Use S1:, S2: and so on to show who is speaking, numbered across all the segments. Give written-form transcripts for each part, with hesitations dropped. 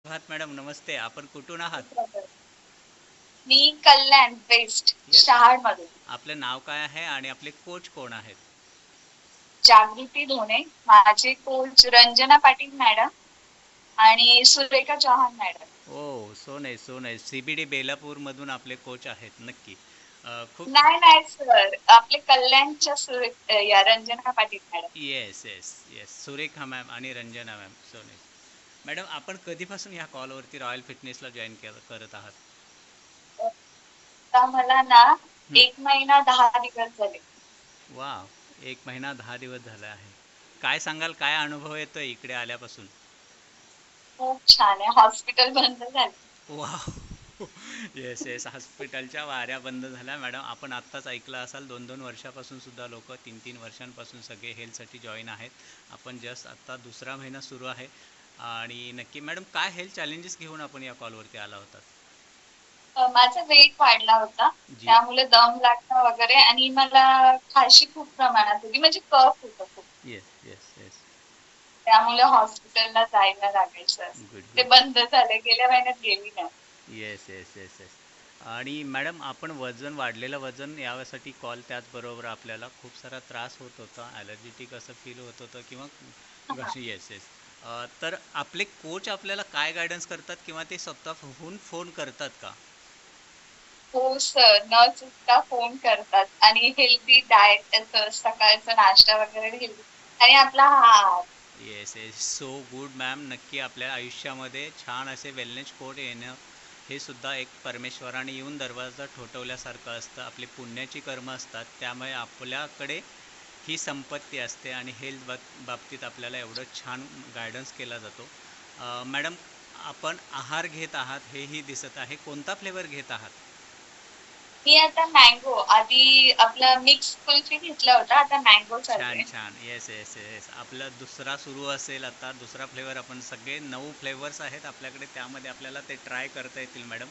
S1: आहात मॅडम, नमस्ते. आपण कुठून आहात?
S2: मी कल्याण वेस्ट
S1: येस.
S2: शहाड मधून.
S1: आपले नाव काय आहे आणि आपले कोच कोण आहेत?
S2: जागृती धोणे, माझे कोच रंजना पाटील मॅडम आणि Surekha Chauhan madam.
S1: Oh so nice, so nice. CBD बेलापूरमधून आपले कोच आहेत नक्की. खूप
S2: नाही नाही सर, आपले कल्याणच्या या Ranjana Patil madam.
S1: Yes yes yes, Surekha ma'am आणि Ranjana ma'am, so nice. Madam, आपण कधीपासून ह्या कॉलवरती रॉयल फिटनेसला जॉईन करत आहात?
S2: आता मला ना 1 महिना 10 दिवस झाले.
S1: वा, 1 महिना 10 दिवस झाला आहे. काय सांगाल, काय अनुभव येतोय इकडे आल्यापासून?
S2: खूप छान आहे. हॉस्पिटल बंद झाले.
S1: वा, येस येस, हॉस्पिटलच्या वाऱ्या बंद झाल्या. मॅडम, आपण आत्ताच ऐकलं असाल, 2-2 वर्षापासून सुद्धा लोक 3-3 वर्षांपासून सगळे हेल्थसाठी जॉईन आहेत. आपण जस्ट आत्ता दुसरा महिना सुरू आहे. आणि नक्की मॅडम, काय हेल्थ चॅलेंजेस घेऊन आपण या कॉलवरती आला होता?
S2: माझा वेट वाढला होता,
S1: जी.
S2: त्यामुळे दम लागणं वगैरे, आणि मला खाशी खूप प्रमाणात होती, म्हणजे कफ होतं खूप.
S1: Yes yes yes.
S2: त्यामुळे हॉस्पिटलला जायला लागायचं.
S1: गुड
S2: ते
S1: गुड.
S2: बंद झाले, गेल्या महिन्यात गेली नाही.
S1: Yes yes yes yes. आणि मॅडम, आपण वाढलेलं वजन यासाठी कॉल, त्याचबरोबर आपल्याला खूप सारा त्रास होत होता, ॲलर्जेटिक असं फील होत होतं किंवा
S2: हा.
S1: घशी. Yes yes. तर आपले कोच आपल्याला काय गायडन्स करतात किंवा ते स्वतःहून फोन करतात का?
S2: हो सर, न चुकता फोन करतात आणि हेल्दी डाएट, त्याचं सकाळचा नाश्ता वगैरे हेल्दी, आणि आपला आहार.
S1: Yes yes, so good ma'am. नक्की आपल्या आयुष्यामध्ये छान असे वेलनेस कोट येणं हे सुद्धा एक परमेश्वराने येऊन दरवाजा ठोठवल्यासारखं असतं. आपली पुण्याची कर्म असतात, त्यामुळे आपल्याकडे ही संपत्ती असते आणि हेल्थ बाबतीत आपल्याला एवढं छान गायडन्स केला जातो. मॅडम, आपण आहार घेत आहात हेही दिसत आहे. कोणता फ्लेवर घेत आहात?
S2: मी आता मँगो, आधी आपला मिक्स कुल्फी घेतला होता, आता मँगो चालू
S1: छान
S2: आहे.
S1: छान. येस येस येस, आपला दुसरा सुरू असेल आता, दुसरा फ्लेवर. आपण सगळे 9 फ्लेवर्स आहेत आपल्याकडे, त्यामध्ये आपल्याला ते ट्राय करता येतील मॅडम.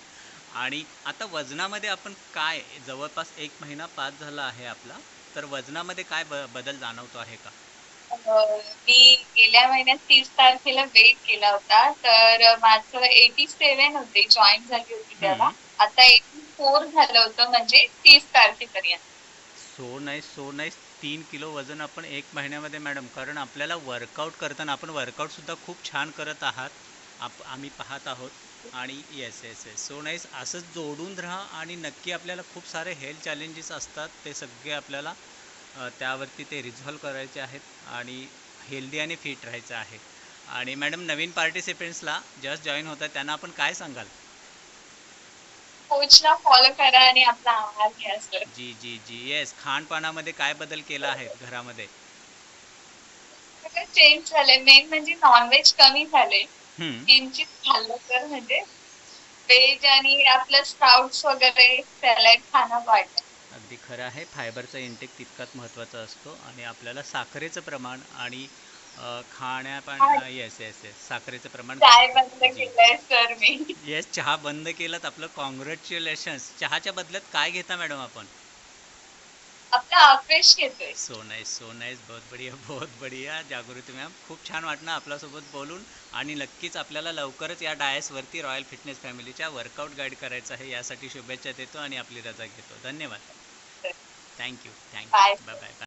S1: आणि आता वजनामध्ये आपण काय, जवळपास 1 महिना 5 झाला आहे आपला, तर वजनामध्ये काय बदल जाणवतो आहे का?
S2: मी गेल्या महिन्यात 30 तारखेला वेट केला होता, तर माझं 87 होते, जॉईन झाली होती तेव्हा. आता 84 झालं होतं, म्हणजे 30 तारखेपर्यंत.
S1: So nice, so nice. 3 kilo वजन आपण 1 महिन्यामध्ये मॅडम, कारण आपल्याला वर्कआउट करताना आपण वर्कआउटसुद्धा खूप छान करत आहात. आम्ही पाहत आहोत. आणि yes yes yes, so nice. असंच जोडून राहा आणि नक्की आपल्याला खूप सारे हेल्थ चॅलेंजेस असतात, ते सगळे आपल्याला त्यावरती ते रिझॉल्व करायचे आहेत आणि हेल्दी आणि फिट राहायचं आहे. आणि मॅडम, नवीन पार्टिसिपेंट्सला जस्ट जॉईन होतात, त्यांना आपण काय सांगाल?
S2: कोचला फॉलो करा आणि आपला आहार घ्या सर.
S1: जी जी जी, येस. खानपानामध्ये काय बदल केला आहे घरामध्ये?
S2: सगळं चेंज झालंय, मेन म्हणजे नॉनव्हेज कमी झाले.
S1: हम्म.
S2: किंचित खाल्लं तर, म्हणजे व्हेज आणि आपलं स्प्राउट्स वगैरे सॅलड खाणं वाढलं.
S1: अगदी खरं आहे. फायबरचा इंटेक तितकाच महत्त्वाचा असतो आणि आपल्याला साखरेचं प्रमाण आणि येस येस येस, साखरेचं प्रमाण कमी
S2: चाय बंद
S1: कर. जी जी.
S2: केलंय सर मी.
S1: येस, चहा बंद केलात, आपलं कॉंग्रॅच्युलेशन्स. चहाच्या बदल्यात काय घेता मॅडम आपण?
S2: आपला अफ्रेश घेतोय.
S1: So nice, so nice. बहुत बढिया, बहुत बढिया. जागृती मॅम, खूप छान वाटलं आपल्यासोबत बोलून. आणि नक्कीच आपल्याला लवकरच या डायसवरती रॉयल फिटनेस फॅमिलीच्या वर्कआउट गाईड करायचं आहे, यासाठी शुभेच्छा देतो आणि आपली रजा घेतो. धन्यवाद. Thank you,
S2: bye
S1: bye
S2: sir.
S1: Bye.